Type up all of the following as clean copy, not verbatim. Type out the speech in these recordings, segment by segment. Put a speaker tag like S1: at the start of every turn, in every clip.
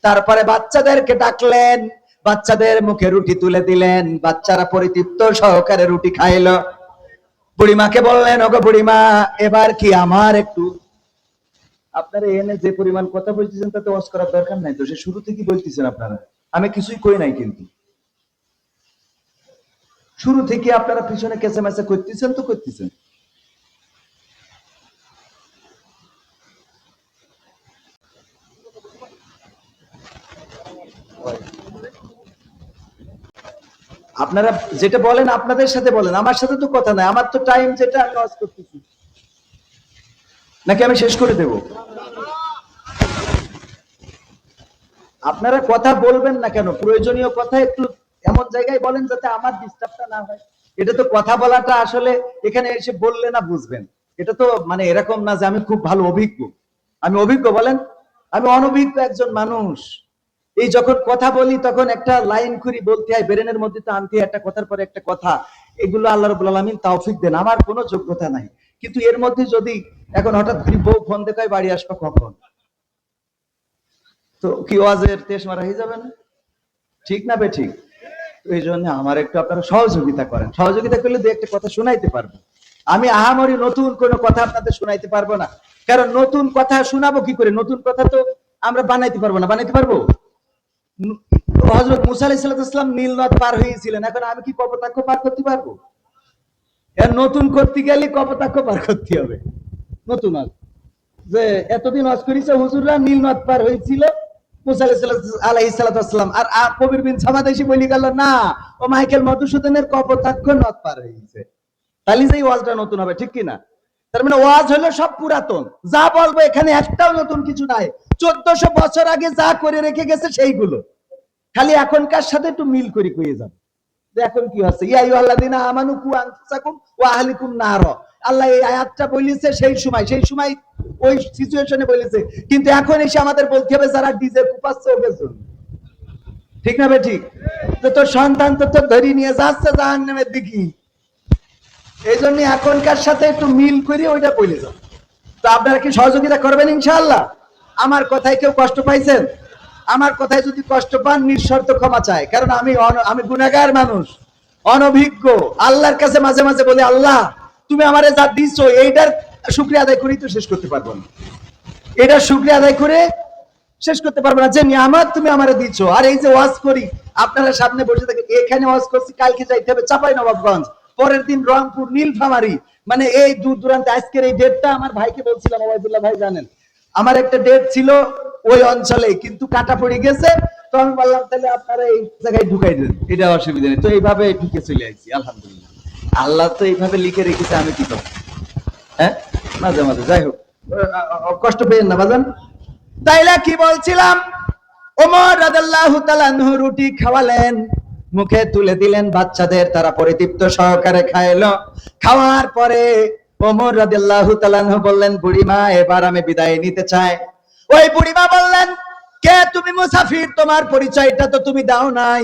S1: তারপরে বাচ্চাদেরকে ডাকলেন, বাচ্চাদের মুখে রুটি তুলে দিলেন, বাচ্চারা পরিতৃপ্ত সহকারে রুটি খাইলো। বুড়িমাকে বললেন, ওগো বুড়িমা, এবার কি আমার একটু, আপনারা এনে যে পরিমাণ কথা বলতেছেন তাতে ওয়াজ করার দরকার নাই তো, সে শুরু থেকে বলতেছেন আপনারা, আমি কিছুই কই নাই, কিন্তু শুরু থেকে আপনারা পিছনে কেসে মেসে করতেছেন তো করতেছেন। আপনারা যেটা বলেন আপনাদের সাথে বলেন, আমার সাথে তো কথা নাই, আমার তো টাইম যেটা আমি ওয়াজ করতেছি, নাকি আমি শেষ করে দেব? আপনারা কথা বলবেন না কেন? প্রয়োজনীয় কথা একটু এমন জায়গায় বলেন যাতে আমার ডিস্টার্বটা না হয়। এটা তো কথা বলাটা আসলে এখানে এসে বললে না বুঝবেন, এটা তো মানে এরকম না যে আমি খুব ভালো অভিজ্ঞ। আমি অভিজ্ঞ বলেন? আমি অনভিজ্ঞ একজন মানুষ। এই যখন কথা বলি তখন একটা লাইন করি বলতে হয়, ব্রেনের মধ্যে তো আনতে একটা কথার পরে একটা কথা। এগুলো আল্লাহ রাব্বুল আলামিন তৌফিক দেন, আমার কোনো যোগ্যতা নাই। কিন্তু এর মধ্যে যদি এখন হঠাৎ করে বউ ফোন দেখায় বাড়ি আসবা কখন, তো কি ওয়াজের তেজ মারা হয়ে যাবে না? ঠিক না বে ঠিক? এই জন্য আমার একটু আপনারা সহযোগিতা করেন, সহযোগিতা করলে দু একটা কথা শোনাইতে পারবো। আমি আহামরি নতুন কোনো কথা আপনাদের শোনাইতে পারবো না, কারণ নতুন কথা শোনাবো কি করে? নতুন কথা তো আমরা বানাইতে পারবো না। বানাইতে পারবো? হযরত মুসা আলাইহিস সালাম নীল নদ পার হয়েছিলেন, এখন আমি কি কপোতাক্ষ পার করতে পারবো? এর নতুন করতে গেলে কপোতাক্ষ পার করতে হবে। নতুন আজ যে এতদিন ওয়াজ করেছে হুজুররা নীল নদ পার হয়েছিল মুসা আলাইহিস সালাম, আর কবির বিন সামাদ এসে বলি গেল না, ও মাইকেল মধুসূদনের কপোতাক্ষ নদ পার হয়েছে, তাহলে যে ওয়াজটা নতুন হবে, ঠিক কি না? তার মানে ওয়াজ হলো সব পুরাতন, যা বলবো এখানে একটাও নতুন কিছু নাই। 1400 বছর আগে যা করে রেখে গেছে সেইগুলো, খালি এখনকার সাথে একটু মিল করে কইয়ে যাবে। এখন কি হচ্ছে, ইয়া আইয়ুহাল্লাযিনা আমানু কু আনফুসাকুম ওয়া আহলিকুম নার, আল্লাহ এই আয়াতটা বলেছে সেই সময় ওই সিচুয়েশনে বলেছে, কিন্তু এখন এসে আমাদের বলতে হবে যারা ডিজে কুপাচ্ছে ওদের জন্য, ঠিক না বে ঠিক? তো তোর সন্তান তো ধরি নিয়ে যাচ্ছে জাহান্নামের দিকে, এই জন্য এখনকার সাথে একটু মিল করে ওইটা বলে যাও। তো আপনারা কি সহযোগিতা করবেন ইনশাআল্লাহ? আমার কথায় কেউ কষ্ট পাইছেন? আমার কথায় যদি কষ্ট পান নিঃশর্ত ক্ষমা চাই, কারণ আমি গুনাহগার মানুষ, অনভিজ্ঞ। আল্লাহর কাছে মাঝে মাঝে বলি, আল্লাহ তুমি আমারে যা দিচ্ছ এইটার শুকরিয়া আদায় করেই তো শেষ করতে পারবো না, এটার শুকরিয়া আদায় করে শেষ করতে পারবো না যে নিয়ামত তুমি আমারে দিচ্ছ। আর এই যে ওয়াজ করি আপনারা সামনে বসে থাকেন, এখানে ওয়াজ করছি, কালকে যাইতে হবে চাঁপাইনবাবগঞ্জ, পরের দিন রংপুর, নীলফামারী, মানে এই দূর দূরান্তে। আজকের এই ডেটটা আমার ভাইকে বলছিলাম, ওবায়দুল্লাহ ভাই জানেন আমার একটা ডেট ছিল ওই অঞ্চলে, কিন্তু কাটা পড়ে গেছে। তো আমি বললাম তাহলে আপনারা এই জায়গায় ঢুকাই দেন, এটা অসুবিধা নেই। তো এইভাবে ঢুকে চলে আসছি, আলহামদুলিল্লাহ। আল্লাহ তো এইভাবে লিখে রেখেছে, আমি কি করব? হ্যাঁ, মাঝে মাঝে যাই হোক, কষ্ট পেয়েন না বাজান। তাইলে কি বলছিলাম, ওমর রাদিয়াল্লাহু তাআলা আনহু রুটি খাওয়ালেন, মুখে তুলে দিলেন বাচ্চাদের, তারা পরিতৃপ্ত সহকারে খাইলো। খাওয়ার পরে ওমর রাদিয়াল্লাহু তাআলা আনহু বললেন, বুড়িমা এবার আমি বিদায় নিতে চাই। ওই বুড়িমা বললেন, কে তুমি? মুসাফির, তোমার পরিচয়টা তো তুমি দাও নাই,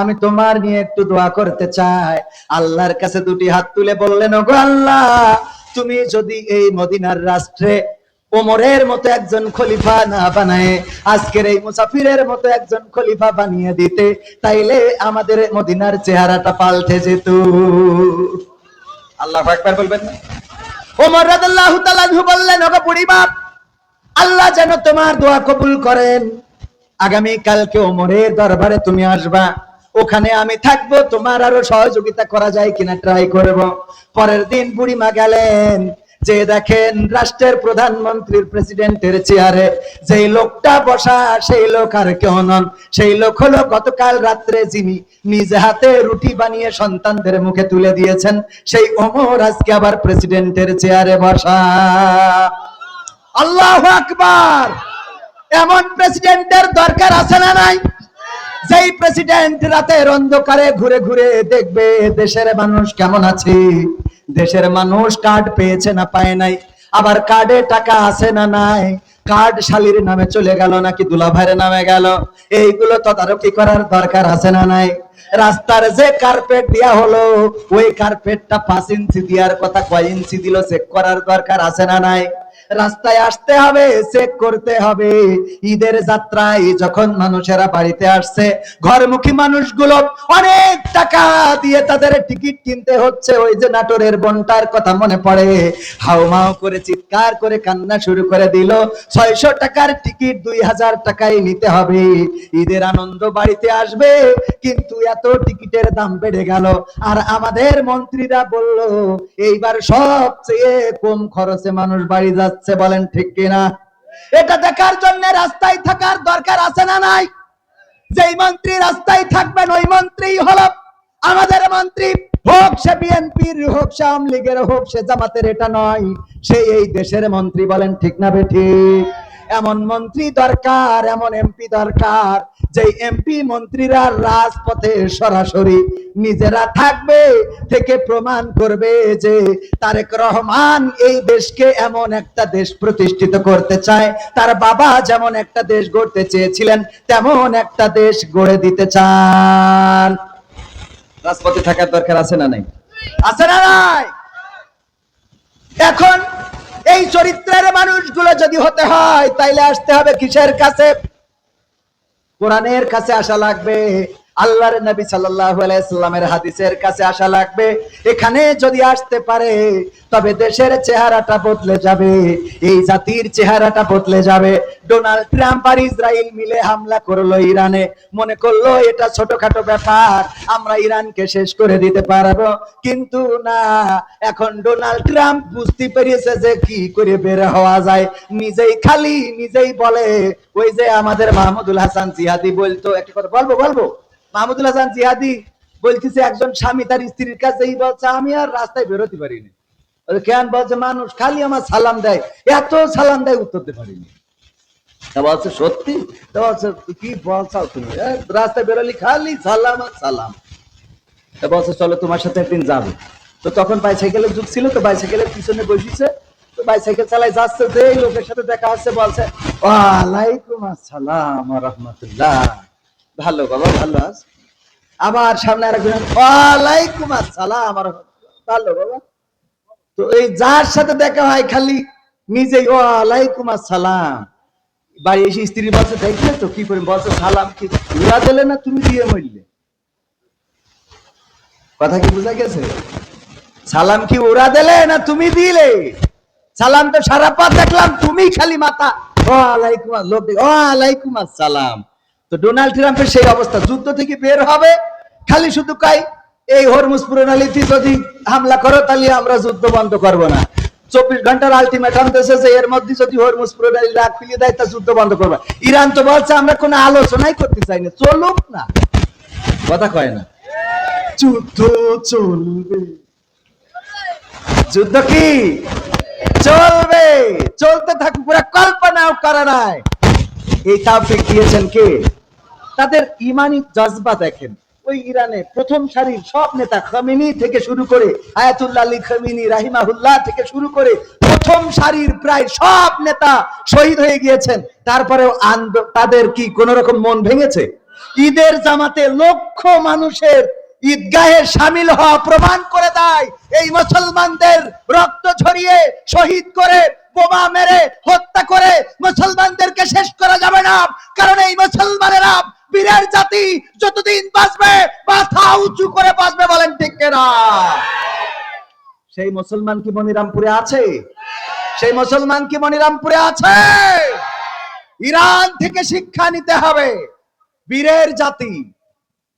S1: আমি তোমার নিয়ে একটু দোয়া করতে চাই। আল্লাহর কাছে দুটি হাত তুলে বললেন, ওগো আল্লাহ, তুমি যদি এই মদিনার রাষ্ট্রে ওমরের মতো একজন খলিফা না বানায় আজকের এই মুসাফিরের মতো একজন খলিফা বানিয়ে দিতে, তাইলে আমাদের মদিনার চেহারাটা পাল্টে যেত। আল্লাহু আকবার বলবেন না? ওমর রাদিয়াল্লাহু তাআলা বললেন, ওগো বুড়িমা, আল্লাহ যেন তোমার দোয়া কবুল করেন। আগামী কালকে ওমরের দরবারে তুমি আসবা, ওখানে আমি থাকবো, তোমার আরো সহযোগিতা করা যায় কিনা ট্রাই করব। পরের দিন বুড়িমা গেলেন, যে দেখেন রাষ্ট্রের প্রধানমন্ত্রীর প্রেসিডেন্টের চেয়ারে যেই লোকটা বসা, সেই লোক আর কেউ নন, সেই লোক হলো গতকাল রাত্রে যিনি নিজে হাতে রুটি বানিয়ে সন্তানদের মুখে তুলে দিয়েছেন, সেই ওমর আজকে আবার প্রেসিডেন্টের চেয়ারে বসা। আল্লাহু আকবার! এমন প্রেসিডেন্টের দরকার আছে না নাই? যেই প্রেসিডেন্ট রাতের অন্ধকারে ঘুরে ঘুরে দেখবে দেশের মানুষ কেমন আছে, দেশের মানুষ কার্ড পেয়েছে না পায় নাই, আবার কার্ডে টাকা আছে না নাই, কার্ড শালির নামে চলে গেল নাকি দুলাভাইয়ের নামে গেল, এইগুলো তদারকি করার দরকার আছে না নাই? রাস্তার যে কার্পেট দেয়া হলো, ওই কার্পেটটা 5 ইঞ্চি দেওয়ার কথা, কয় ইঞ্চি দিল চেক করার দরকার আছে না নাই? রাস্তায় আসতে হবে, চেক করতে হবে। ঈদের যাত্রায় যখন মানুষেরা বাড়িতে আসছে, ঘরমুখী মানুষগুলো অনেক টাকা দিয়ে তাদের টিকিট কিনতে হচ্ছে। ওই যে নাটোরের বনটার কথা মনে পড়ে, হাউমাউ করে চিৎকার করে কান্না শুরু করে দিল। 600 টাকার টিকিট 2000 টাকায় নিতে হবে, ঈদের আনন্দ বাড়িতে আসবে, কিন্তু এত টিকিটের দাম বেড়ে গেল। আর আমাদের মন্ত্রীরা বলল এইবার সবচেয়ে কম খরচে মানুষ বাড়ি যাচ্ছে। বলেন ঠিক কিনা? এটা দেখার জন্য রাস্তায় থাকার দরকার আছে না নাই? যেই মন্ত্রী রাস্তায় থাকবেন ওই মন্ত্রী হলো আমাদের মন্ত্রী। হোক সে বিএনপির, হোক সে আওয়ামী লীগের, হোক সে জামাতের, এটা নয়, সে এই দেশের মন্ত্রী। বলেন ঠিক না বেঠিক? এমন মন্ত্রী দরকার, এমন এমপি দরকার, যে এমপি মন্ত্রীরা রাজপথে সরাসরি নিজেরা থাকবে, থেকে প্রমাণ করবে যে তারেক রহমান এই দেশকে এমন একটা দেশ প্রতিষ্ঠিত করতে চায়, তার বাবা যেমন একটা দেশ গড়তে চেয়েছিলেন তেমন একটা দেশ গড়ে দিতে চান। রাজপথে থাকার দরকার আছে না নাই? আছে না নাই? এখন এই চরিত্রের মানুষগুলো যদি হতে হয়, তাইলে আসতে হবে কিসের কাছে? কোরআনের কাছে আসা লাগবে, আল্লাহর নবী সাল্লাল্লাহু আলাইহি সাল্লামের হাদিসের কাছে আসা লাগবে। এখানে যদি আসতে পারে তবে দেশের চেহারাটা বদলে যাবে, এই জাতির চেহারাটা বদলে যাবে। ডোনাল্ড ট্রাম্প আর ইসরায়েল মিলে হামলা করলো ইরানে, মনে করলো এটা ছোটখাটো ব্যাপার, আমরা ইরানকে শেষ করে দিতে পারবো, কিন্তু না। এখন ডোনাল্ড ট্রাম্প বুঝতে পেরেছে যে কি করে বের হওয়া যায়। নিজেই বলে, ওই যে আমাদের মাহমুদুল হাসান জিহাদি বলতো, একটা কথা বলবো, মাহমুদুল হাসান জিহাদি বলতেছে একজন স্বামী তার স্ত্রীর কাছেই বলছে আমি আর রাস্তায় বেরোতে পারিনি। কেন? বলছে মানুষ খালি আমার সালাম দেয়, এত সালাম দেয় উত্তর দিতে পারিনি। তা বলছে সত্যি? তা বলছে কি বলছো তুমি, রাস্তায় বেরোলি খালি সালাম আর সালাম। তা বলছে চলো তোমার সাথে একদিন যাবো। তো তখন বাইসাইকেলের যুগ ছিল, তো বাইসাইকেলের পিছনে বসিছে, তো বাইসাইকেল চালাই যাচ্ছে, যে লোকের সাথে দেখা হচ্ছে বলছে ওয়ালাইকুম আসসালাম ওয়া রাহমাতুল্লাহ, ভালো বাবা, ভালো আছ? আবার সামনে আরেকজন ওয়ালাইকুম আসসালাম, ভালো বাবা। তো এই যার সাথে দেখা হয় খালি নিজেই ওয়ালাইকুম আসসালাম। বাড়ি এসে স্ত্রী বলছে দেখলে তো কি করে, বলছে সালাম কি উড়া দিলে না তুমি দিয়ে মরলে? কথা কি বোঝা গেছে? সালাম কি ওরা দিলে না তুমি দিলে? সালাম তো সারা পথ দেখলাম তুমি খালি মাথা ওয়ালাইকুম, লোক ওয়ালাইকুম আসসালাম। তো ডোনাল্ড ট্রাম্পের সেই অবস্থা, যুদ্ধ থেকে বের হবে খালি শুধু কাই এই হরমুজ প্রণালীতে যদি হামলা করো তাহলে আমরা যুদ্ধ বন্ধ করব না। 24 ঘন্টার আলটিমেটাম দিয়েছে যে এর মধ্যে যদি হরমুজ প্রণালী রাখ ফিরিয়ে দেয় তা যুদ্ধ বন্ধ করবে। ইরান তো বলছে আমরা কোনো আলোচনাই করতে চাই না, চলুক না। কথা কয় না, যুদ্ধ চলবে। যুদ্ধ কি চলবে, চলতে থাকুক, পুরো কল্পনাও করা নাই। এই তাওফিক দিয়েছেন কে? তাদের ইমানি জজবা দেখেন। ওই ইরানে প্রথম সারির সব নেতা, খামেনি থেকে শুরু করে আয়াতুল্লাহ আলী খামেনি রাহিমাহুল্লাহ থেকে শুরু করে প্রথম সারির প্রায় সব নেতা শহীদ হয়ে গিয়েছেন। তারপরেও তাদের কি কোন রকম মন ভেঙেছে? ঈদের জামাতে লক্ষ মানুষের ঈদগাহে শামিল হওয়া প্রমাণ করে দেয় এই মুসলমানদের রক্ত ঝরিয়ে শহীদ করে বোমা মেরে হত্যা করে মুসলমানদেরকে শেষ করা যাবে না। কারণ এই মুসলমানেরা বীরের জাতি, যতদিন বাঁচবে মাথা উঁচু করে বাঁচবে। বলেন ঠিক কিনা? সেই মুসলমান কি মনিরামপুরে আছে? সেই মুসলমান কি মনিরামপুরে আছে? ইরান থেকে শিক্ষা নিতে হবে। বীরের জাতি,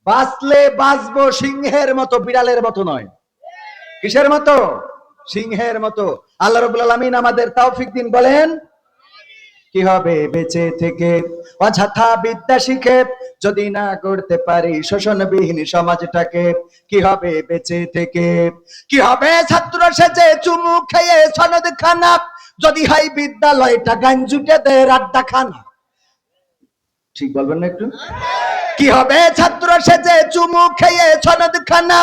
S1: বাঁচলে বাঁচবো সিংহের মতো, বিড়ালের মতো নয়। কিসের মতো? সিংহের মতো। আল্লাহ রাব্বুল আলামিন আমাদের তৌফিক দিন। বলেন কি হবে বেঁচে থেকে অযথা বিদ্যা শিখে যদি না করতে পারি শোষণবিহীন সমাজটাকে? কি হবে বেঁচে থেকে? কি হবে ছাত্র সেজে চুমু খেয়ে সনদ খানা যদি হয় বিদ্যালয়টা গাঞ্জুটেতে আড্ডা খানা? ঠিক বলবেন না একটু? কি হবে ছাত্র সেজে চুমু খেয়ে সনদ খানা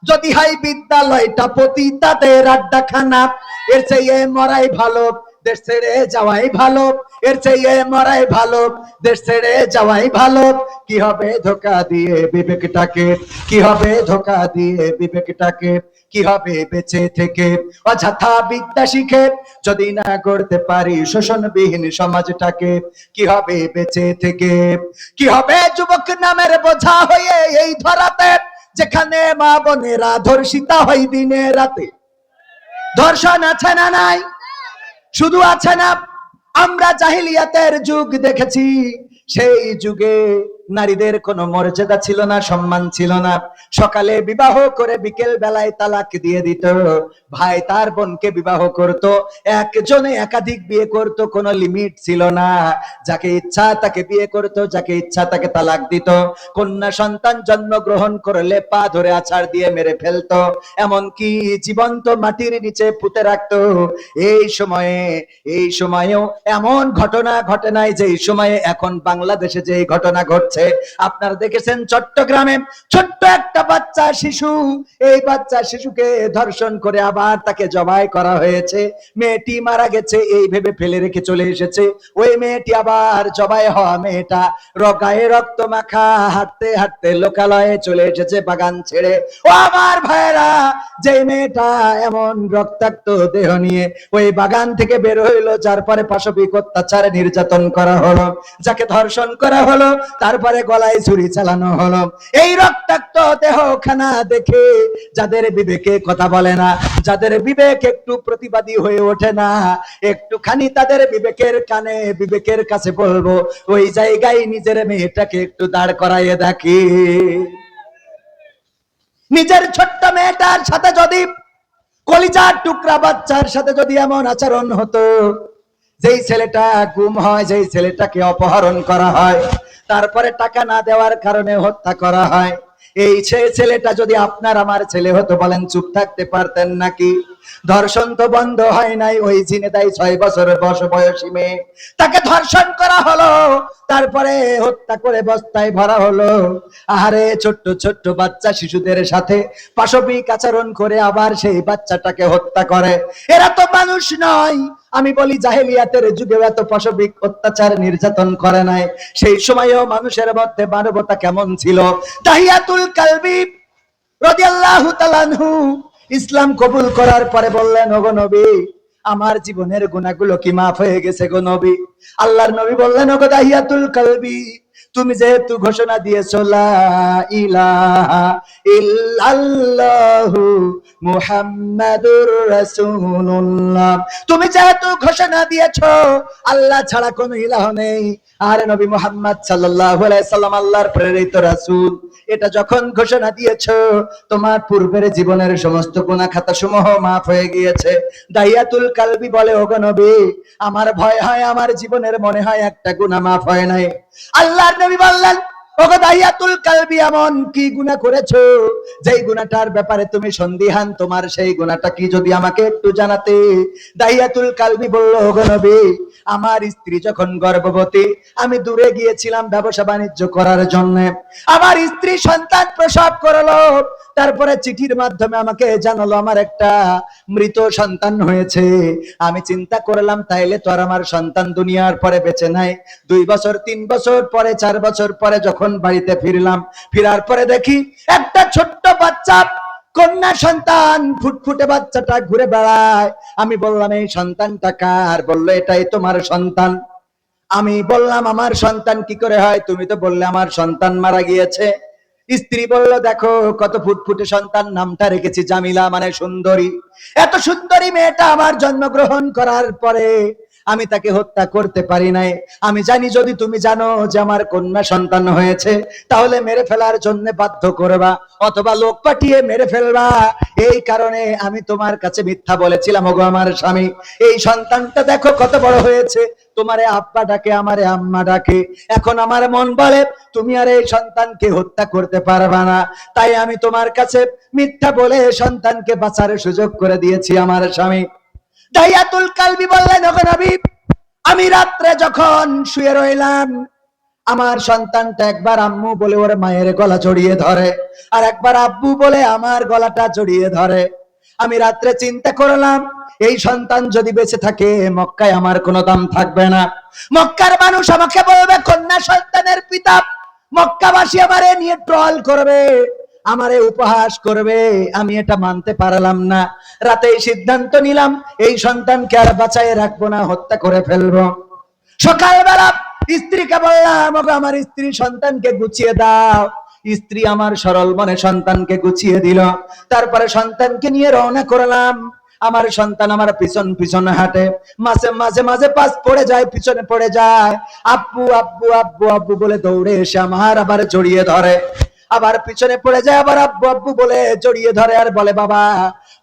S1: যদি হয় বিদ্যালয়টা পতিতাদের আড্ডা খানা? এর চেয়ে মরাই ভালো, দেশ ছেড়ে যাওয়াই ভালো। এর চেয়ে মরাই ভালো, দেশ ছেড়ে যাওয়াই ভালো। কি হবে ধোকা দিয়ে বিবেকটাকে? কি হবে ধোকা দিয়ে বিবেকটাকে? কি হবে বেঁচে থেকে? অযথা বিদ্যা শিখে যদি না করতে পারি শোষণবিহীন সমাজটাকে, কি হবে বেঁচে থেকে? কি হবে যুবক নামের বোঝা হয়ে এই ধরাতে, যেখানে মা বোনেরা ধর্ষিতা হয় দিনে রাতে? ধর্ষণ আছে না নাই? শুধু আছে না, আমরা জাহিলিয়াতের যুগ দেখেছি, সেই যুগে নারীদের কোনো মর্যাদা ছিল না, সম্মান ছিল না। সকালে বিবাহ করে বিকেল বেলায় তালাক দিয়ে দিত। ভাই তার বোনকে বিবাহ করত, একজনে একাধিক বিয়ে করত, কোনো লিমিট ছিল না। যাকে ইচ্ছা তাকে বিয়ে করত, যাকে ইচ্ছা তাকে তালাক দিত। কন্যা সন্তান জন্মগ্রহণ করলে পা ধরে আছাড় দিয়ে মেরে ফেলতো, এমনকি জীবন্ত মাটির নিচে পুঁতে রাখতো। এই সময়েও এমন ঘটনা ঘটে নাই যে এই সময়ে এখন বাংলাদেশে যে ঘটনা ঘটছে। আপনারা দেখেছেন চট্টগ্রামে ছোট্ট একটা বাচ্চা শিশু, এই বাচ্চা শিশুকে ধর্ষণ করে আবার তাকে জবাই করা হয়েছে। মেয়েটি মারা গেছে এই ভেবে ফেলে রেখে চলে এসেছে। ওই মেয়েটি আবার জবাই হওয়া মেয়েটা গায়ে রক্ত মাখা হাঁটতে হাঁটতে লোকালয়ে চলে এসেছে বাগান ছেড়ে। ও আমার ভাইরা, যে মেয়েটা এমন রক্তাক্ত দেহ নিয়ে ওই বাগান থেকে বের হইলো, যার পরে পাশবিক অত্যাচারে নির্যাতন করা হলো, যাকে ধর্ষণ করা হলো, তারপরে গলায় ছুরি চালানো হলো, এই রক্তাক্ত দেহখানা দেখে যাদের বিবেকে কথা বলে না, যাদের বিবেক একটু প্রতিবাদী হয়ে ওঠে না, একটুখানি তাদের বিবেকের কানে বিবেকের কাছে বলবো, ওই জায়গায় নিজের মেয়েটাকে একটু দাঁড় করাইয়ে দেখি। নিজের ছোট্ট মেয়েটার সাথে যদি, কলিজার টুকরা বাচ্চার সাথে যদি এমন আচরণ হতো, যেই ছেলেটা গুম হয়, যেই ছেলেটাকে অপহরণ করা হয়, তারপরে টাকা না দেওয়ার কারণে হত্যা করা হয়, এই ছেলেটা যদি আপনার আমার ছেলে হতো, বলেন চুপ থাকতে পারতেন নাকি? ধর্ষণ তো বন্ধ হয় নাই। ওই ঝিনেদাই 6 বছরের বয়সী মেয়ে, তাকে ধর্ষণ করা হলো, তারপরে হত্যা করে বস্তায় ভরা হলো। আরে ছোট্ট ছোট্ট বাচ্চা শিশুদের সাথে পাশবিক আচরণ করে আবার সেই বাচ্চাটাকে হত্যা করে। এরা তো মানুষ নয়। আমি বলি জাহেলিয়াতের যুগে এত পাশবিক অত্যাচার নির্যাতন করে নাই, সেই সময়েও মানুষের মধ্যে মানবতা কেমন ছিল? দাহিয়াতুল কালবি রাদিয়াল্লাহু তাআলা আনহু ইসলাম কবুল করার পরে বললেন, ওগো নবী, আমার জীবনের গুনাহগুলো কি মাফ হয়ে গেছে গো নবী? আল্লাহর নবী বললেন, ওগো দাহিয়াতুল কালবি, তুমি যেহেতু ঘোষণা দিয়েছো লা ইলাহা ইল্লাল্লাহু মুহাম্মাদুর রাসূলুল্লাহ, তুমি যেহেতু ঘোষণা দিয়েছো আল্লাহ ছাড়া কোনো ইলাহ নেই, আর নবী মুহাম্মদ সাল্লাল্লাহু আলাইহি সাল্লাম আল্লাহর প্রেরিত রাসূল, এটা যখন ঘোষণা দিয়েছো, তোমার পূর্বের জীবনের সমস্ত গুনাহ খাতা সমূহ মাফ হয়ে গিয়েছে। দাহিয়াতুল কালবি বলে, ওগো নবী, আমার ভয় হয় আমার জীবনের মনে হয় একটা গুনাহ মাফ হয় নাই। আল্লাহর নবী বললেন, ওগো দাহিয়াতুল কালবি, এমন কি গুনাহ করেছো যেই গুনাহটার ব্যাপারে তুমি সন্দিহান? তোমার সেই গুনাহটা কি যদি আমাকে একটু জানাতে। দাহিয়াতুল কালবি বলল, ওগো নবী, আমার স্ত্রী যখন গর্ভবতী, আমি দূরে গিয়েছিলাম ব্যবসা বাণিজ্য করার জন্য, আমার স্ত্রী সন্তান প্রসব করলো, তারপরে চিঠির মাধ্যমে আমাকে জানালো আমার একটা মৃত সন্তান হয়েছে। আমি চিন্তা করলাম তাইলে তো আর আমার সন্তান দুনিয়ার পরে বেঁচে নাই। 2 বছর 3 বছর পরে 4 বছর পরে যখন বাড়িতে ফিরলাম, ফিরার পরে দেখি একটা ছোট্ট বাচ্চা কন্যা সন্তান, ফুটফুটে বাচ্চাটা ঘুরে বেড়ায়। আমি বললাম, এই সন্তানটা কার? বললো, এটাই তোমার সন্তান। আমি বললাম, আমার সন্তান কি করে হয়? তুমি তো বললে আমার সন্তান মারা গিয়েছে। স্ত্রী বলল, দেখো কত ফুটফুটে সন্তান, নামটা রেখেছি জামিলা, মানে সুন্দরী। এত সুন্দরী মেয়েটা আমার জন্মগ্রহণ করার পরে আমি তাকে হত্যা করতে পারি নাই। আমি জানি যদি তুমি জানো যে আমার কন্যা সন্তান হয়েছে, তাহলে মেরে ফেলার জন্য বাধ্য করবা, অথবা লোক পাঠিয়ে মেরে ফেলবা। এই কারণে আমি তোমার কাছে মিথ্যা বলেছিলাম। ওগো আমার স্বামী, এই সন্তানটা দেখো কত বড় হয়েছে, তোমারে আব্বা ডাকে, আমারে আম্মা ডাকে। এখন আমার মন বলে তুমি আর এই সন্তানকে হত্যা করতে পারবা না, তাই আমি তোমার কাছে মিথ্যা বলে সন্তানকে বাঁচার সুযোগ করে দিয়েছি আমার স্বামী। দাহিয়াতুল কালবি বললেন, ওগো নবী, আমি রাত্রে যখন শুয়ে রইলাম, আমার সন্তানটা একবার আম্মু বলে ওর মায়ের গলা জড়িয়ে ধরে, আর একবার আব্বু বলে আমার গলাটা জড়িয়ে ধরে। আমি রাত্রে চিন্তা করলাম, এই সন্তান যদি বেঁচে থাকে মক্কায় আমার কোনো দাম থাকবে না। মক্কার মানুষ আমাকে বলবে কন্যা সন্তানের পিতা, মক্কাবাসী আমারে নিয়ে ট্রল করবে। আমারে উপহাস করবে, আমি এটা মানতে পারলাম না। রাতেই সিদ্ধান্ত নিলাম এই সন্তানকে আর বাঁচায় রাখবো না, হত্যা করে ফেলবো। সকালবেলা স্ত্রীকে বললাম, ওগো আমার স্ত্রী সন্তানকে গুছিয়ে দাও। স্ত্রী আমার সরল মনে সন্তানকে গুছিয়ে দিল। তারপরে সন্তানকে নিয়ে রওনা করলাম। আমার সন্তান আমার পিছন পিছন হাঁটে, মাঝে মাঝে মাঝে পাশ পড়ে যায়, পিছনে পড়ে যায়। আব্বু আব্বু আব্বু আব্বু বলে দৌড়ে এসে আমার আবার জড়িয়ে ধরে, আবার পিছনে পড়ে যায়, আবার আব্বু আব্বু বলে জড়িয়ে ধরে আর বলে, বাবা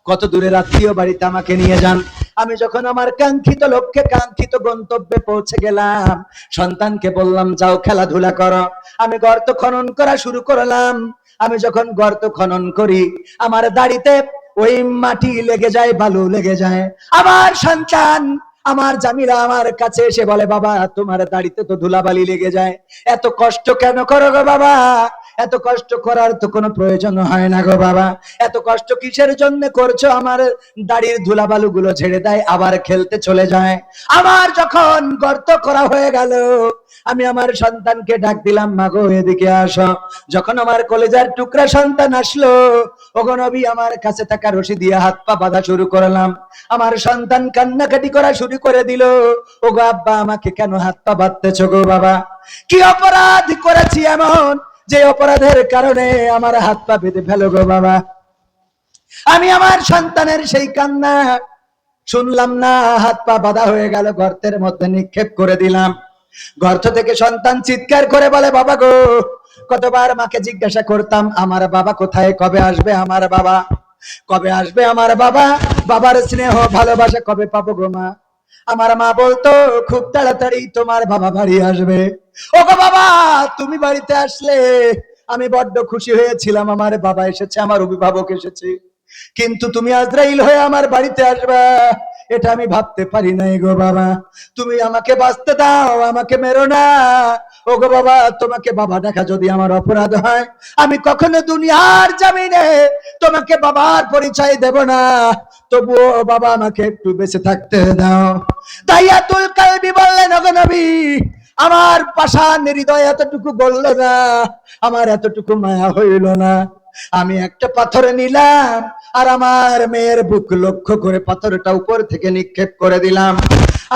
S1: কত দূরের আত্মীয় বাড়িতে আমাকে নিয়ে যান। আমি যখন আমার কাঙ্ক্ষিত লক্ষ্যে কাঙ্ক্ষিত গন্তব্যে পৌঁছে গেলাম, সন্তানকে বললাম যাও খেলাধুলা করো। আমি গর্ত খনন করা শুরু করলাম। আমি যখন গর্ত খনন করি, আমার দাড়িতে ওই মাটি লেগে যায়, বালু লেগে যায়। আমার সন্তান আমার জামিলা আমার কাছে এসে বলে, বাবা তোমার দাড়িতে তো ধুলাবালি লেগে যায়, এত কষ্ট কেন করো গো বাবা? এত কষ্ট করার তো কোনো প্রয়োজন হয় না গো বাবা, এত কষ্ট কিসের জন্য করছো? আমার দাড়ির ধুলাবালু গুলো ঝেড়ে দেয়, আবার খেলতে চলে যায়। আমার যখন গর্ত করা হয়ে গেল, আমি আমার সন্তানকে ডাক দিলাম, মাগো এদিকে আসো। যখন আমার কলেজার টুকরা সন্তান আসলো, ওগো নবী আমার কাছে থাকা রশি দিয়ে হাত পা বাঁধা শুরু করলাম। আমার সন্তান কান্নাকাটি করা শুরু করে দিল, ওগো আব্বা আমাকে কেন হাত পা বাঁধতেছো গো বাবা? কি অপরাধ করেছি এমন যে অপরাধের কারণে আমার হাত পা বেঁধে ফেলো গো বাবা? আমি আমার সন্তানের সেই কান্না শুনলাম না, হাত পা বাঁধা হয়ে গেল, গর্তের মধ্যে নিক্ষেপ করে দিলাম। গর্ত থেকে সন্তান চিৎকার করে বলে, বাবা গো। কতবার মাকে জিজ্ঞাসা করতাম, আমার বাবা কোথায়, কবে আসবে আমার বাবা, কবে আসবে আমার বাবা, বাবার স্নেহ ভালোবাসা কবে পাবো গো মা? আমার মা বলতো, খুব তাড়াতাড়ি তোমার বাবা বাড়ি আসবে। ও গো বাবা, তুমি বাড়িতে আসলে আমি বড্ড খুশি হয়েছিলাম, আমার বাবা এসেছে, আমার অভিভাবক এসেছে। কিন্তু তুমি আজরাইল হয়ে আমার বাড়িতে আসবা, এটা আমি ভাবতে পারি নাই গো বাবা। তুমি আমাকে বাঁচতে দাও, আমাকে মেরো না। ও গো বাবা, তোমাকে বাবা ডাকা যদি আমার অপরাধ হয়, আমি কখনো দুনিয়ার জমিনে তোমাকে বাবার পরিচয় দেব না। তবুও বাবা আমাকে একটু বেঁচে থাকতে দাও। দাইয়াতুল কালবি বললেন, ওগো নবী আমার পাষাণ হৃদয় এতটুকু বলল না, আমার এতটুকু মায়া হইল না। আমি একটা পাথর নিলাম আর আমার মেয়ের বুক লক্ষ্য করে পাথরটা উপর থেকে নিক্ষেপ করে দিলাম।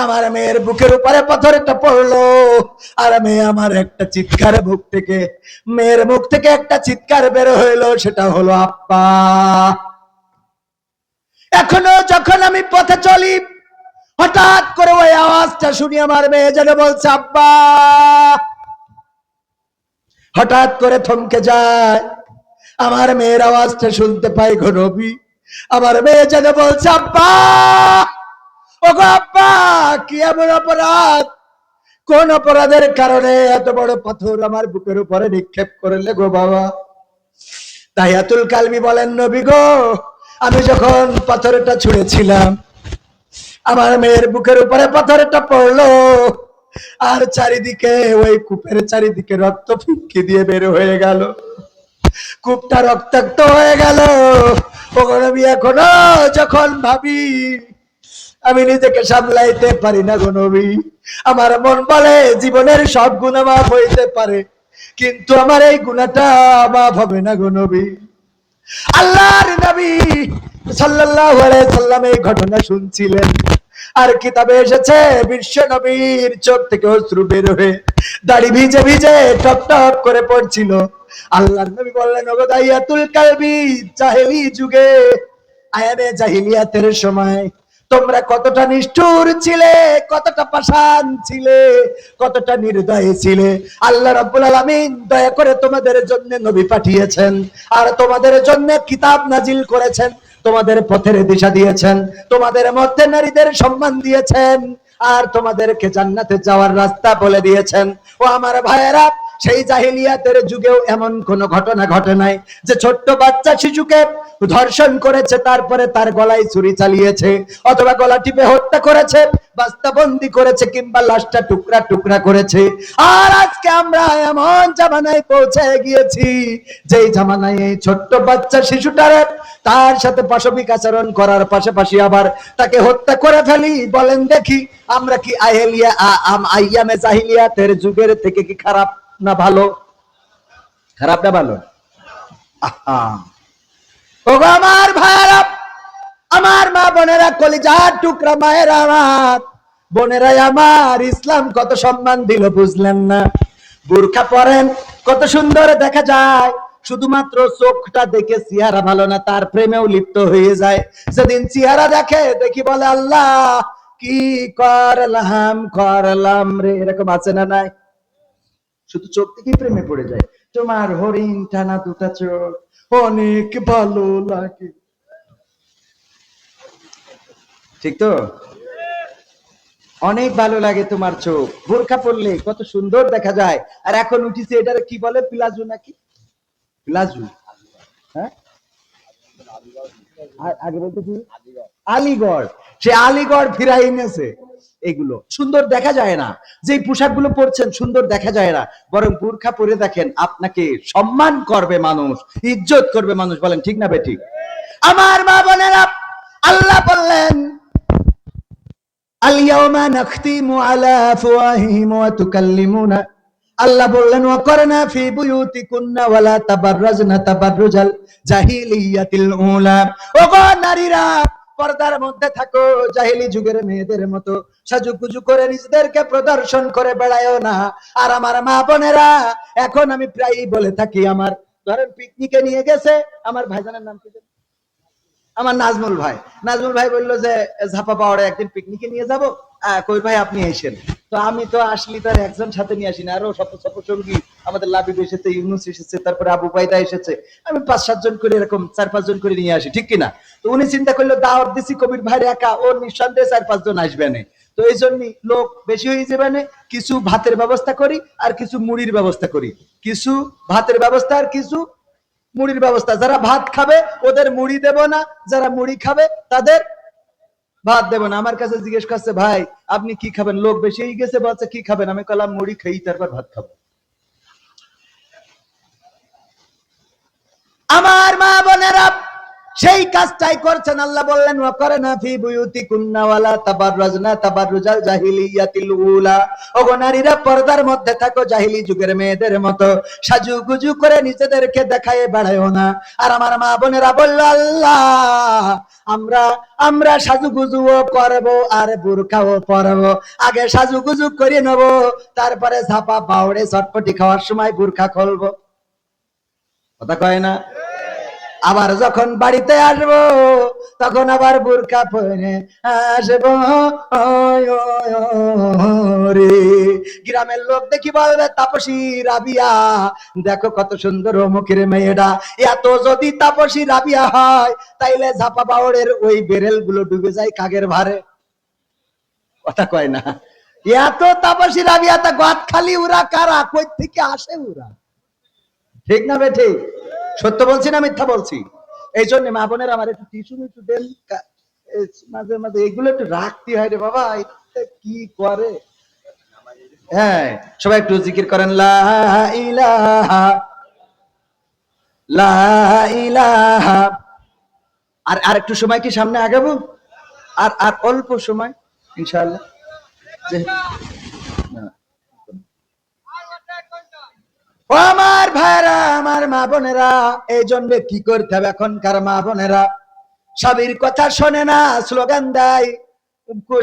S1: আমার মেয়ের বুকের উপরে পাথরটা পড়লো, আর মেয়ে আমার একটা চিৎকার মেয়ের মুখ থেকে একটা চিৎকার বের হইলো, সেটা হলো আব্বা। এখনো যখন আমি পথে চলি, হঠাৎ করে ওই আওয়াজটা শুনি, আমার মেয়ে যেন বলছে আব্বা। হঠাৎ করে থমকে যায়, আমার মেয়ের আওয়াজটা শুনতে পাই গো নবী। আমার মেয়ে যেন বলছে আব্বা। ওগো আব্বা, কি এমন অপরাধ, কোন অপরাধের কারণে এত বড় পাথর আমার বুকের উপরে নিক্ষেপ করলে গো বাবা? দাইয়াতুল কালবি বলেন, নবী গো, আমি যখন পাথরটা ছুঁড়েছিলাম, আমার মেয়ের বুকের উপরে পাথরটা পড়লো, আর চারিদিকে ওই কূপের চারিদিকে রক্ত ফুটকি দিয়ে বের হয়ে গেল, কূপটা রক্তাক্ত হয়ে গেল। ওগো নবী, এখনো যখন ভাবি আমি নিজেকে সামলাইতে পারি না গো নবী। আমার মন বলে জীবনের সব গুনাহ মাফ হইতে পারে, কিন্তু আমার এই গুনাহটা মাফ হবে না গো নবী। আল্লাহর নবী সাল্লাল্লাহু আলাইহি সাল্লাম এই ঘটনা শুনছিলেন, আর কিতাবে এসেছে বিশ্ব নবীর চোখ থেকে অশ্রু বের হয়ে দাড়ি ভিজে ভিজে টপ টপ করে পড়ছিল। আল্লাহর নবী বললেন, ওগো দাইয়াতুল কালবি, জাহেলি যুগে, আয়ামে জাহিলিয়াতের সময় তোমরা কতটা নিষ্ঠুর ছিলে, কতটা পাষাণ ছিলে, কতটা নির্দয় ছিলে। আল্লাহ রাব্বুল আলামিন দয়া করে তোমাদের জন্য নবী পাঠিয়েছেন, আর তোমাদের জন্য কিতাব নাজিল করেছেন, তোমাদের পথের দিশা দিয়েছেন, তোমাদের মধ্যে নারীদের সম্মান দিয়েছেন, আর তোমাদেরকে জান্নাতে যাওয়ার রাস্তা বলে দিয়েছেন। ও আমার ভাইয়েরা, সেই জাহিলিয়াতের যুগেও এমন কোন ঘটনা ঘটে নাই যে ছোট্ট বাচ্চা শিশুকে ধর্ষণ করেছে, তারপরে তার গলায় ছুরি চালিয়েছে, অথবা গলা টিপে হত্যা করেছে, বাস্তাবন্দি করেছে, কিংবা লাশটা টুকরা টুকরা করেছে। আর আজকে আমরা এমন জামানায় পৌঁছে গিয়েছি, যেই জামানায় এই ছোট্ট বাচ্চা শিশুটারে তার সাথে পাশবিক আচরণ করার পাশাপাশি আবার তাকে হত্যা করে ফেলি। বলেন দেখি, আমরা কি আইয়ামে জাহিলিয়াতের যুগের থেকে কি খারাপ না ভালো? খারাপ না ভালো? আহা, ওগো আমার ভাইরা, আমার মা বোনেরা, কলিজার টুকরা মায়েরা আমার, বোনেরাই আমার, ইসলাম কত সম্মান দিল বুঝলেন না? বুরকা পরেন, কত সুন্দর দেখা যায়, শুধুমাত্র চোখটা দেখে চেহারা ভালো না, তার প্রেমেও লিপ্ত হয়ে যায়। সেদিন চেহারা দেখে, দেখি বলে আল্লাহ কি করলাম করলাম রে, এরকম আছে না নাই? শুধু চোখ দেখেই প্রেমে পড়ে যায়। তোমার হরিণ টানা দুটা চোখ অনেক ভালো লাগে, ঠিক তো? অনেক ভালো লাগে তোমার চোখ, বোরকা পরলে কত সুন্দর দেখা যায়। আর এখন উঠিছে এটারে কি বলে, প্লাজো নাকি? প্লাজো, হ্যাঁ, আগে বলতে কি আলিগড়, সে আলিগড় ফিরাই এনেছে। এগুলো সুন্দর দেখা যায় না, যে পোশাক গুলো পরছেন সুন্দর দেখা যায় না, বরং বোরকা পরে দেখেন, আপনাকে সম্মান করবে মানুষ, ইজ্জত করবে মানুষ, বলেন ঠিক না বেঠিক? আমার মা বোনেরা, আল্লাহ বললেন আল-ইয়াওমা নাখতিমু আলা আফওয়াহিহিম ওয়া তুকাল্লিমুনা, আল্লাহ বললেন ওয়াকরনা ফি বুয়ুতিকুন্না ওয়ালা তাবাররাজনা তাবাররুজাল জাহিলিয়াতিল উলা, ওগো নারীরা পর্দার মধ্যে থাকো, জাহিলি যুগের মেয়েদের মতো সাজুগুজু করে নিজেদেরকে প্রদর্শন করে বেড়ায়ও না। আর আমার মা বোনেরা, এখন আমি প্রায়ই বলে থাকি, আমার ধরেন পিকনিকে নিয়ে গেছে, আমার ভাইজানের নাম কি, আমার নাজমুল ভাই, নাজমুল ভাই বললো যে ঝাপা পাওয়ারে একদিন পিকনিকে নিয়ে যাব, কই ভাই আপনি এসেন। তো আমি তো আসলি তার একজন সাথে নিয়ে আসি না, আরো সঙ্গী আমাদের লাবিব এসেছে, ইউনুস এসেছে, তারপরে আবু বাইদা এসেছে, আমি 5-7 জন করে, এরকম 4-5 জন করে নিয়ে আসি, ঠিক কিনা? তো উনি চিন্তা করলো দাওয়াত দিছি কবির ভাইয়ের একা, ওর নিঃসন্দেহে 4-5 জন আসবে না, তো এই জন্য লোক বেশি হয়ে যাবে না, কিছু ভাতের ব্যবস্থা করি আর কিছু মুড়ির ব্যবস্থা করি, কিছু ভাতের ব্যবস্থা আর কিছু মুড়ির ব্যবস্থা। যারা ভাত খাবে ওদের মুড়ি দেব না, যারা মুড়ি খাবে তাদের ভাত দেব না। আমার কাছে জিজ্ঞেস করছে ভাই আপনি কি খাবেন, লোক বেশি হয়ে গেছে, বলছে কি খাবেন, আমি বললাম মুড়ি খেয়ে তারপর ভাত খাবো। আমার মা বোনেরা সেই কাজটাই করছেন। আল্লাহ বললেন ওয়াকরনা ফি বুয়ুতিকুন্না ওয়ালা তাবাররাজনা তাবাররুজাল জাহিলিয়াতিল উলা, ওগো নারীরা পর্দার মধ্যে থাকো, জাহিলি যুগের মেয়েদের মতো সাজুগুজু করে নিজেদেরকে দেখায় বেড়ায়ও না। আর আমার মা বোনেরা বলল আল্লাহ আমরা আমরা সাজুগুজুও করব আর বুরকাও পরবো, আগে সাজুগুজু করে নেব, তারপরে ঝাপা বাউড়ে চটপটি খাওয়ার সময় বুরকা খুলবো। কথা কয় না? আবার যখন বাড়িতে আসবো তখন আবার বুরকা পরে আসবো রে। গ্রামের লোক দেখি বলবে তাপসী রাবিয়া, দেখো কত সুন্দর অমুকের মেয়েটা, এত যদি তাপসী রাবিয়া হয় তাইলে ঝাপা বাউড়ের ওই বেরেল গুলো ডুবে যায় কাগের ভারে। কথা কয় না? এত তাপসী রাবিয়া, তা গদ খালি উরা কারা, কই থেকে আসে উরা? ঠিক না বে ঠিক? সত্য বলছি না মিথ্যা বলছি? এই জন্য মা বোনের আমার একটু টিস্যু মিটু দেন, মাঝে মাঝে এগুলো একটু রাখতে হয় রে বাবা, এটা কি করে। হ্যাঁ, সবাই একটু জিকির করেন লা ইলাহা লা ইলাহা। আর আর একটু সময় কি সামনে আগাবো, আর আর অল্প সময় ইনশাআল্লাহ। ও আমার ভাইরা, আমার মা বোনেরা, এই জন্য কি করতে হবে, এখনকার মা বোনেরা স্বামীর কথা শোনে না, স্লোগান দেয়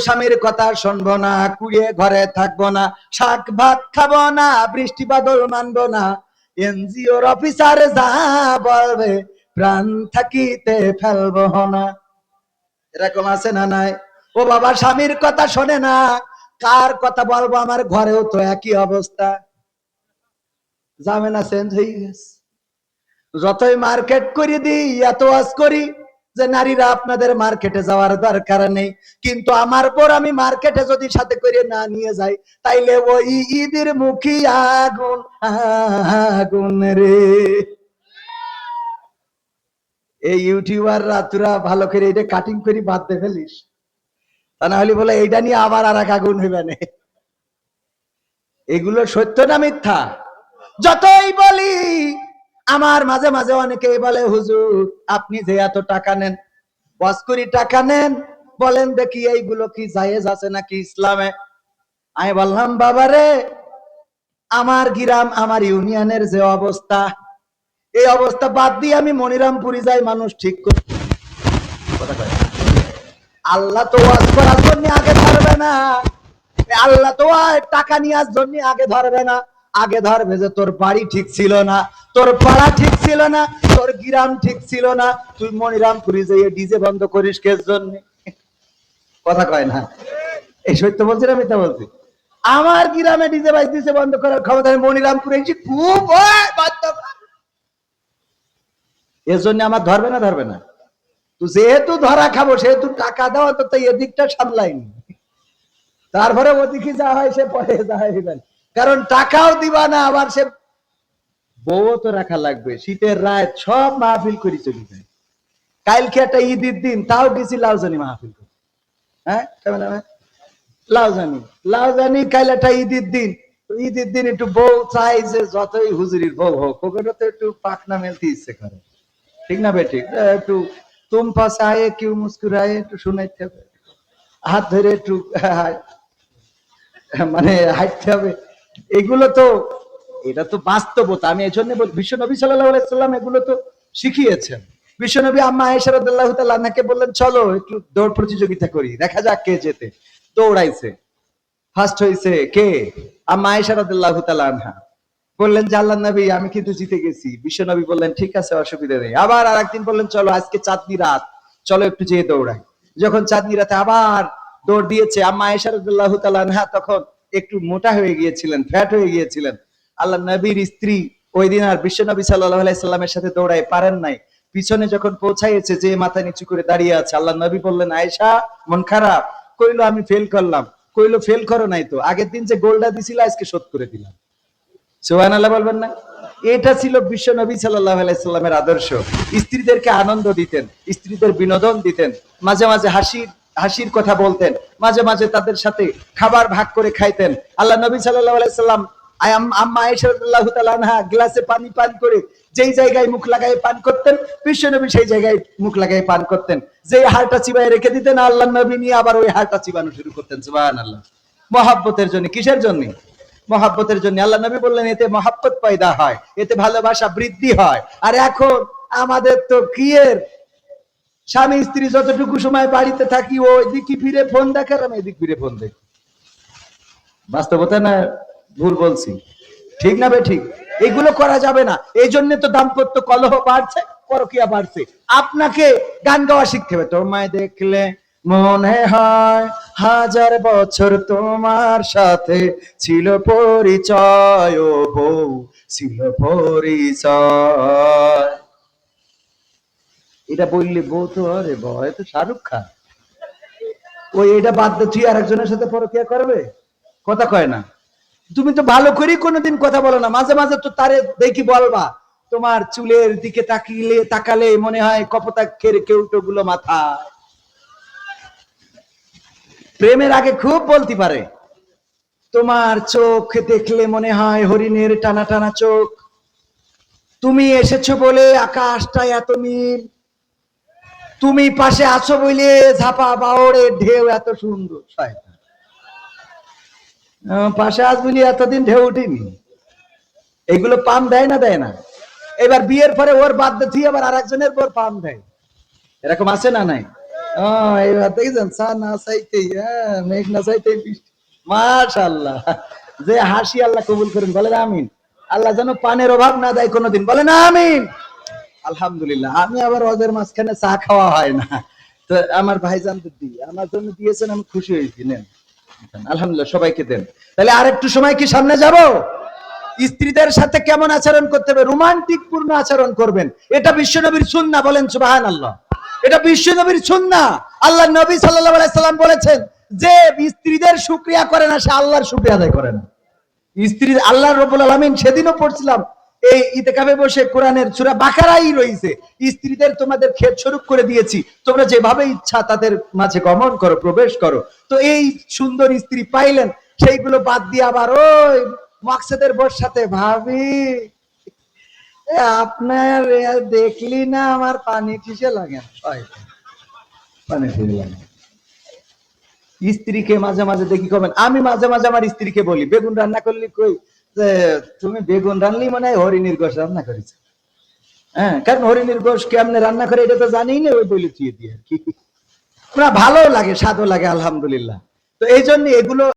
S1: স্বামীর কথা শুনবো না, কুড়িয়ে ঘরে থাকবো না, শাক ভাত খাবো না, বৃষ্টি বাদল মানবো না, এনজিওর অফিসার যা বলবে প্রাণ থাকিতে ফেলবো না। এরকম আছে না নাই? ও বাবা স্বামীর কথা শোনে না, কার কথা বলবো, আমার ঘরেও তো একই অবস্থা, জামেলা চেঞ্জ হয়ে গেছে। যতই মার্কেট করে দিই, এত ওয়াজ করি যে নারীরা আপনাদের মার্কেটে যাওয়ার দরকার নেই, কিন্তু আমার পর আমি মার্কেটে যদি সাথে করে না নিয়ে যাই তাইলে ওই ঈদের মুখী আগুন আগুন রে। এই ইউটিউবাররা তোরা ভালো করে এটা কাটিং করে বাদ দে ফেলিস, তা না হলে বলে এইটা নিয়ে আবার আর এক আগুন হইবে না। এগুলো সত্য না মিথ্যা? যতই বলি, আমার মাঝে মাঝে অনেকেই বলে হুজুর আপনি যে এত টাকা নেন, 5 কোটি টাকা নেন, বলেন দেখি এইগুলো কি জায়েজ আছে নাকি ইসলামে? আমি বললাম বাবারে, আমার গ্রাম আমার ইউনিয়নের যে অবস্থা, এই অবস্থা বাদ দিয়ে আমি মনিরামপুরি যাই, মানুষ ঠিক করে কথা কয়। আল্লাহ তো ওয়াজ করার জন্য আগে ধরবে না, আল্লাহ তো টাকা নেওয়ার জন্য আগে ধরবে না, আগে ধরবে যে তোর বাড়ি ঠিক ছিল না, তোর পাড়া ঠিক ছিল না, তোর গ্রাম ঠিক ছিল না, তুই মনিরামপুরি যাইয়ে ডিজে বন্ধ করিস কের জন্য? কথা কয় না। এই সত্য বলছি না মিথ্যা বলছি? আমার গ্রামে ডিজে বাজতেছে বন্ধ করার ক্ষমতা মনিরামপুরে এসে খুব এর জন্য আমার ধরবে না? ধরবে না। তো যেহেতু ধরা খাবো সেহেতু টাকা দেওয়া তো এদিকটা সামলাইনি, তারপরে ওদিকে যা হয় সে পরে যা হয়, কারণ টাকাও দিবা না, আবার সে বউ তো রাখা লাগবে। শীতের রাত সব মাহফিল করে চলে যায়। কালকে একটা ঈদের দিন তাও গেছি লাউজানি মাহফিল করে। হ্যাঁ লাউজানি লাউজানি কাল একটা ঈদের দিন, ঈদের দিন একটু বউ চাই যে যতই হুজুরির বউ হোক ওগুলো তো একটু পাকনা মেলতে ইচ্ছে করে, ঠিক না বেঠিক? একটু তুম পাশে আয়ে কেউ মুস্কুরায় একটু শুনাইতে হবে, হাত ধরে একটু মানে হাঁটতে হবে। এগুলো তো, এটা তো বাস্তবতা। আমি এই জন্য বিশ্ব নবী সাল্লাল্লাহু আলাইহি সাল্লাম এগুলো তো শিখিয়েছেন। বিশ্ব নবী আম্মা আয়েশা রাদিয়াল্লাহু তাআলা আনহাকে বললেন চলো একটু দৌড় প্রতিযোগিতা করি, দেখা যাক কে জেতে। দৌড়াইছে, ফার্স্ট হয়েছে কে? আম্মা আয়েশা রাদিয়াল্লাহু তাআলা আনহা। বললেন যে আল্লাহর নবী আমি কিন্তু জিতে গেছি। বিশ্ব নবী বললেন ঠিক আছে, অসুবিধা নেই। আবার আরেকদিন বললেন চলো আজকে চাঁদনি রাত, চলো একটু যেয়ে দৌড়াই। যখন চাঁদনি রাতে আবার দৌড় দিয়েছে, আম্মা আয়েশা রাদিয়াল্লাহু তাআলা আনহা তখন একটু মোটা হয়ে গিয়েছিলেন, ফ্যাট হয়ে গিয়েছিলেন। আল্লাহর নবীর স্ত্রী ওই দিন আর বিশ্ব নবী সাল্লাল্লাহু আলাইহি সাল্লামের সাথে দৌড়ায় পারেন নাই। পিছনে যখন পৌঁছাইছে, যে মাথা নিচু করে দাঁড়িয়ে আছে, আল্লাহর নবী বললেন আয়েশা মন খারাপ? কইলো আমি ফেল করলাম। কইলো ফেল করো নাই তো, আগের দিন যে গোলটা দিছিল আজকে শোধ করে দিলাম। সুবহানাল্লাহ বলবেন না? এটা ছিল বিশ্ব নবী সাল্লাল্লাহু আলাইহি সাল্লামের আদর্শ। স্ত্রীদেরকে আনন্দ দিতেন, স্ত্রীদের বিনোদন দিতেন, মাঝে মাঝে হাসির কথা বলতেন, মাঝে মাঝে তাদের সাথে খাবার ভাগ করে খাইতেন। আল্লাহ নবী সাল্লাল্লাহু আলাইহি সাল্লাম আম্মা আয়েশা রাদিয়াল্লাহু তাআলা আনহা গ্লাসে পানি পান করে যেই জায়গায় মুখ লাগায় পান করতেন, বিশ্ব নবী সেই জায়গায় মুখ লাগায় পান করতেন। যেই হাড়টা চিবায় রেখে দিতেন, আল্লাহ নবী নিয়ে আবার ওই হাড়টা চিবানো শুরু করতেন। সুবহানাল্লাহ। মহব্বতের জন্য। কিসের জন্য? মহাব্বতের জন্য। আল্লাহ নবী বললেন এতে মহাব্বত পয়দা হয়, এতে ভালোবাসা বৃদ্ধি হয়। আর এখন আমাদের তো কি এর স্বামী স্ত্রী যতটুকু সময় বাড়িতে থাকি ও এদিকে ফিরে ফোন দেখে আর আমি এদিক ফিরে ফোন দেখি। বাস্তবতা না ভুল বলছি? ঠিক না বে ঠিক? এগুলো করা যাবে না। এই জন্য তো দাম্পত্য কলহ বাড়ছে, পরকীয়া বাড়ছে। আপনাকে গান গাওয়া শিখতে হবে। তোমায় দেখলে মনে হয় হাজার বছর তোমার সাথে ছিল পরিচয়, ও বউ ছিল পরিচয়। এটা বললে বউ তো আরে ভয় তো শাহরুখ খান। ওই এটা বাদ দিয়ে তুই আরেকজনের সাথে পরকীয়া করবে? কথা কয় না। তুমি তো ভালো করেই কোনোদিন কথা বলো না, মাঝে মাঝে তো তারে দেখি বলবা তোমার চুলের দিকে তাকালে মনে হয় কপোতাক্ষের কেউটো গুলো মাথা। প্রেমের আগে খুব বলতে পারে, তোমার চোখ দেখলে মনে হয় হরিণের টানা টানা চোখ, তুমি এসেছো বলে আকাশটা এত নীল, তুমি পাশে আছো বলে ঝাপা বাওড়ের ঢেউ এত সুন্দর। পাশে আসবি এতদিন ঢেউ উঠিনি। এগুলো পাম দেয় না? দেয় না। এবার বিয়ের পরে ওর বাদ দিয়ে আবার আর একজনের পর পাম দেয়, এরকম আছে না নাই? এবার দেখছেন চা না চাইতেই মেঘ না চাইতেই বৃষ্টি। মাশাআল্লাহ, যে হাসি আল্লাহ কবুল করেন, বলেন আমিন। আল্লাহ যেন পানের অভাব না দেয় কোনোদিন, বলেন আমিন। আলহামদুলিল্লাহ। আমি আবার ওদের মাঝখানে চা খাওয়া হয় না, তো আমার ভাইজান দিদি আমার জন্য দিয়েছেন, আমি খুশি হয়েছি। নেন আলহামদুলিল্লাহ, সবাইকে দেন। তাহলে আর একটু সময় কি সামনে যাব? স্ত্রীদের সাথে কেমন আচরণ করতে হবে? রোমান্টিক পূর্ণ আচরণ করবেন। এটা বিশ্বনবীর সুন্নাহ, বলেন সুবহানাল্লাহ। এটা বিশ্বনবীর সুন্নাহ। আল্লাহ নবী সাল্লাল্লাহু আলাইহি সাল্লাম বলেছেন যে স্ত্রীদের শুকরিয়া করে না সে আল্লাহর শুকরিয়া আদায় করে না। স্ত্রী আল্লাহ রাব্বুল আলামিন, সেদিনও পড়ছিলাম এই ইতিকাফে বসে, কোরআনের সূরা বাকারাই রয়েছে, স্ত্রীদের তোমাদের খেত স্বরূপ করে দিয়েছি, তোমরা যেভাবে ইচ্ছা তাদের মাঝে গমন করো, প্রবেশ করো। তো এই সুন্দর স্ত্রী পাইলেন, সেইগুলো বাদ দিয়ে আবার ওই মকসেদের বোর সাথে ভাবি আপনার দেখলি না আমার পানি কিসে লাগে, পানি ফিরে লাগে। স্ত্রীকে মাঝে মাঝে দেখি কমেন, আমি মাঝে মাঝে আমার স্ত্রীকে বলি বেগুন রান্না করলি কই, তুমি বেগুন রান্নলি মনে হয় হরিণীর গোশ রান্না করেছো। হ্যাঁ, কারণ হরিণের গোশ কেমনে রান্না করে এটা তো জানিই না, ওই বলে দিয়ে আর কি। ভালো লাগে, স্বাদও লাগে, আলহামদুলিল্লাহ। তো এই জন্য এগুলো